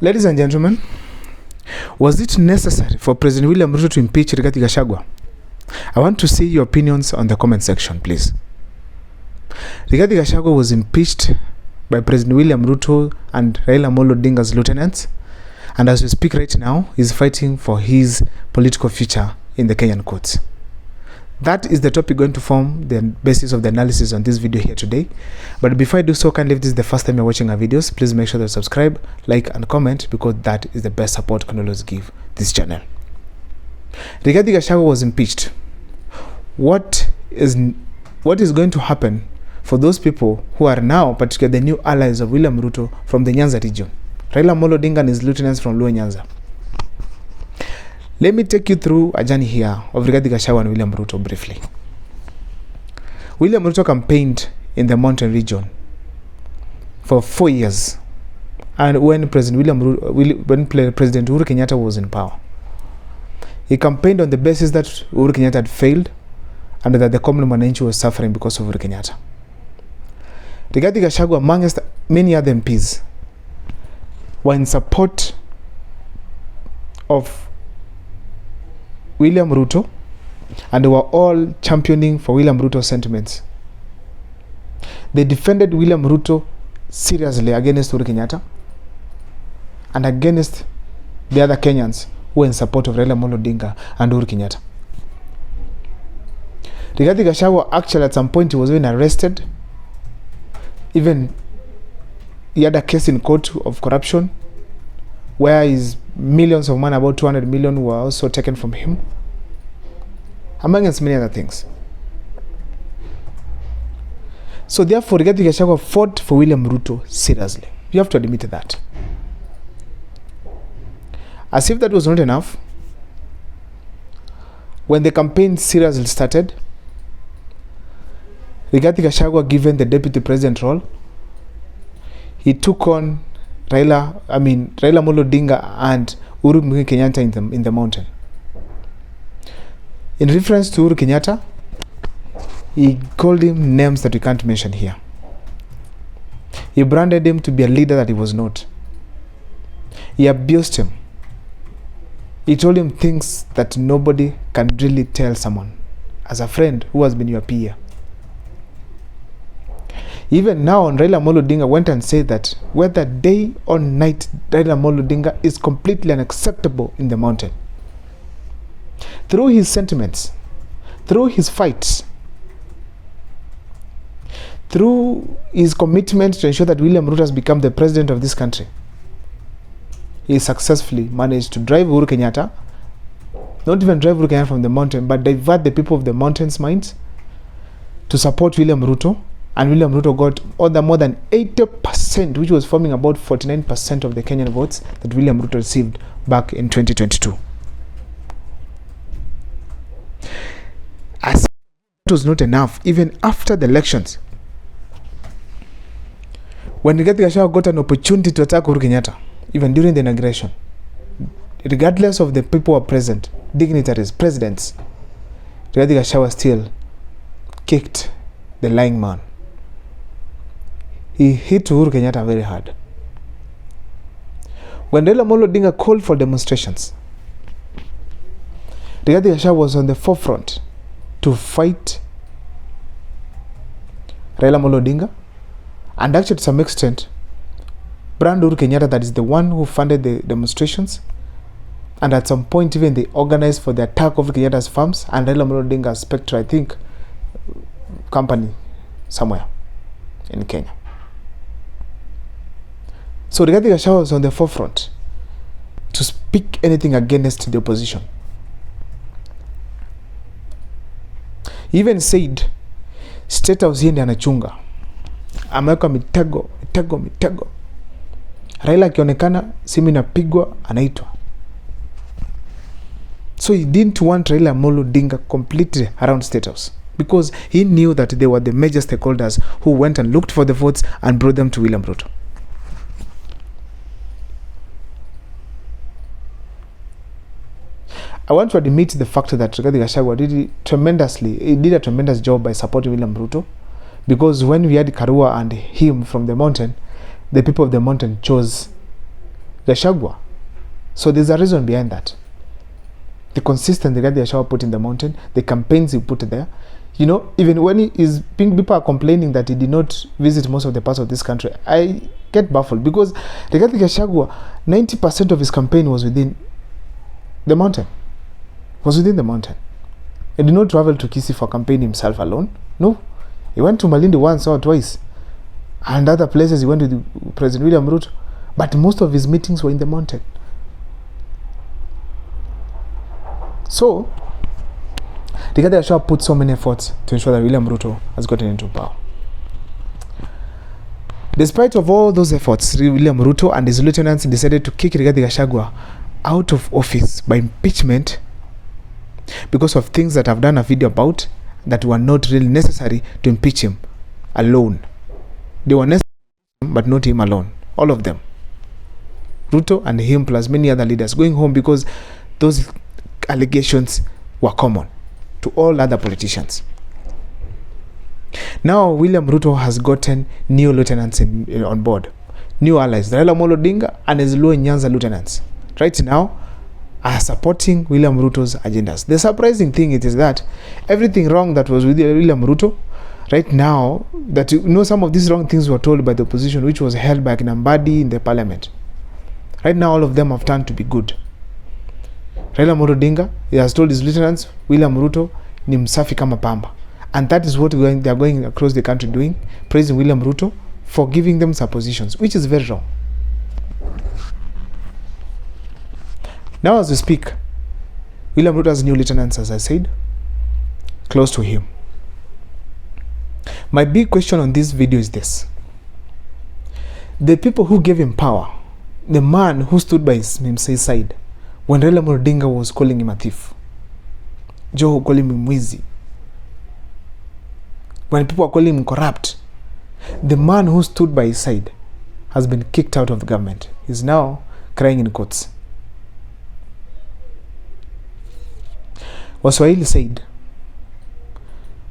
Ladies and gentlemen, was it necessary for President William Ruto to impeach Rigathi Gachagua? I want to see your opinions on the comment section, please. Rigathi Gachagua was impeached by President William Ruto and Raila Odinga's lieutenants, and as we speak right now, he's fighting for his political future in the Kenyan courts. That is the topic going to form the basis of the analysis on this video here today. But before I do so, kindly, if this is the first time you're watching our videos, please make sure to subscribe, like, and comment, because that is the best support you can always give this channel. Rigathi Gachagua was impeached. What is going to happen for those people who are now, particularly the new allies of William Ruto from the Nyanza region? Raila Odinga and his lieutenants from Luo Nyanza. Let me take you through a journey here of Rigathi Gachagua and William Ruto briefly. William Ruto campaigned in the mountain region for 4 years, and when President Uhuru Kenyatta was in power, he campaigned on the basis that Uhuru Kenyatta had failed and that the common mananchi was suffering because of Uhuru Kenyatta. Rigathi Gachagua, amongst many other MPs, were in support of William Ruto, and they were all championing for William Ruto's sentiments. They defended William Ruto seriously against Uhuru Kenyatta and against the other Kenyans who were in support of Raila Odinga and Uhuru Kenyatta. Rigathi Gachagua, actually at some point he was even arrested. Even he had a case in court of corruption where his millions of money, about 200 million, were also taken from him, amongst many other things. So therefore, Rigathi Gachagua fought for William Ruto seriously. You have to admit that. As if that was not enough, when the campaign seriously started, Rigathi Gachagua, given the deputy president role, he took on Raila Odinga and Uhuru Kenyatta in the mountain. In reference to Uhuru Kenyatta, he called him names that we can't mention here. He branded him to be a leader that he was not. He abused him. He told him things that nobody can really tell someone as a friend who has been your peer. Even now, Raila Odinga went and said that whether day or night, Raila Odinga is completely unacceptable in the mountain. Through his sentiments, through his fights, through his commitment to ensure that William Ruto has become the president of this country, he successfully managed to drive Uhuru Kenyatta, not even drive Uhuru Kenyatta from the mountain, but divert the people of the mountain's minds to support William Ruto. And William Ruto got more than 80%, which was forming about 49% of the Kenyan votes that William Ruto received back in 2022. As it was not enough, even after the elections, when Rigathi Gachagua got an opportunity to attack Uhuru Kenyatta, even during the inauguration, regardless of the people who were present, dignitaries, presidents, Rigathi Gachagua still kicked the lying man. He hit Uhuru Kenyatta very hard. When Raila Odinga called for demonstrations, Rigathi Gachagua was on the forefront to fight Raila Odinga, and actually to some extent brand Uhuru Kenyatta that is the one who funded the demonstrations, and at some point even they organized for the attack of Kenyatta's farms and Raila Odinga's Spectre, I think, company somewhere in Kenya. So Rigathi Gachagua was on the forefront to speak anything against the opposition. He even said State House hii ndiye anachunga, ameweka mitego. Raila akionekana simu inapigwa anaitwa. So he didn't want Raila Odinga completely around State House, because he knew that they were the major stakeholders who went and looked for the votes and brought them to William Ruto. I want to admit the fact that Rigathi Gachagua did a tremendous job by supporting William Ruto, because when we had Karua and him from the mountain, the people of the mountain chose Gachagua. So there's a reason behind that. The consistency that Gachagua put in the mountain, the campaigns he put there. You know, even when people are complaining that he did not visit most of the parts of this country, I get baffled because Rigathi Gachagua, 90% of his campaign was within the mountain. He did not travel to Kisii for campaign himself alone. No. He went to Malindi once or twice. And other places he went with President William Ruto. But most of his meetings were in the mountain. So, Rigathi Gachagua put so many efforts to ensure that William Ruto has gotten into power. Despite of all those efforts, William Ruto and his lieutenants decided to kick Rigathi Gachagua out of office by impeachment because of things that I've done a video about that were not really necessary to impeach him alone. They were necessary, but not him alone. All of them. Ruto and him plus many other leaders going home because those allegations were common to all other politicians. Now William Ruto has gotten new lieutenants on board, new allies, Raila Odinga and his Luo Nyanza lieutenants. Right now are supporting William Ruto's agendas. The surprising thing is that everything wrong that was with William Ruto, right now, that some of these wrong things were told by the opposition, which was held by Kinambadi in the parliament. Right now, all of them have turned to be good. Raila Odinga, he has told his lieutenants, William Ruto ni msafi kama pamba. And that is what they are going across the country doing, praising William Ruto for giving them suppositions, which is very wrong. Now as we speak, William Ruto has new lieutenants, as I said, close to him. My big question on this video is this. The people who gave him power, the man who stood by his side, when Raila Odinga was calling him a thief, Joe calling him mwizi, when people are calling him corrupt, the man who stood by his side has been kicked out of the government. He's now crying in courts. Waswahili said,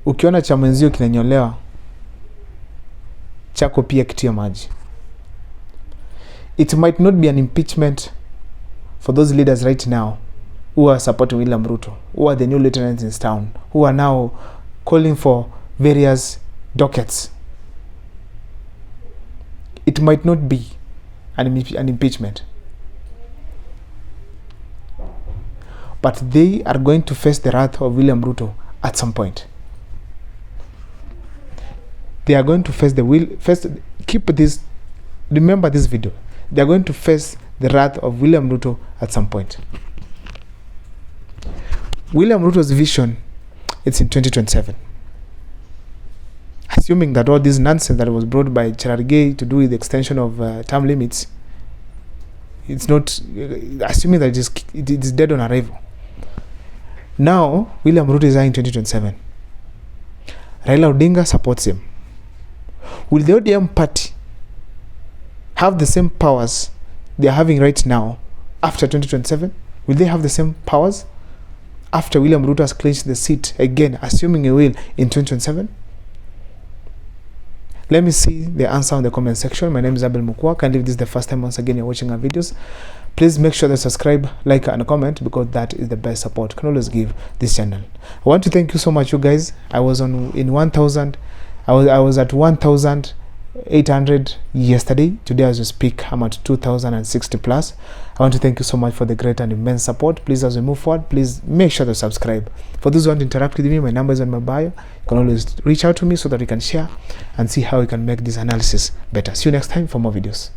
ukiona cha mwenzio kinanyolewa, chako pia kitia maji. It might not be an impeachment for those leaders right now who are supporting William Ruto, who are the new lieutenants in town, who are now calling for various dockets. It might not be an impeachment. But they are going to face the wrath of William Ruto at some point. They are going to face remember this video. They are going to face the wrath of William Ruto at some point. William Ruto's vision, it's in 2027. Assuming that all this nonsense that was brought by Cherargei to do with the extension of term limits, it's not, assuming that it is dead on arrival. Now, William Ruto is in 2027. Raila Odinga supports him. Will the ODM party have the same powers they are having right now after 2027? Will they have the same powers after William Ruto has clinched the seat again, assuming he will, in 2027? Let me see the answer in the comment section. My name is Abel Mukwa. And if this is the first time once again you're watching our videos, please make sure to subscribe, like, and comment, because that is the best support you can always give this channel. I want to thank you so much, you guys. I was at 1,800 yesterday. Today as we speak, I'm at 2,060 plus. I want to thank you so much for the great and immense support. Please, as we move forward, please make sure to subscribe. For those who want to interact with me, my number is on my bio. You can always reach out to me so that we can share and see how we can make this analysis better. See you next time for more videos.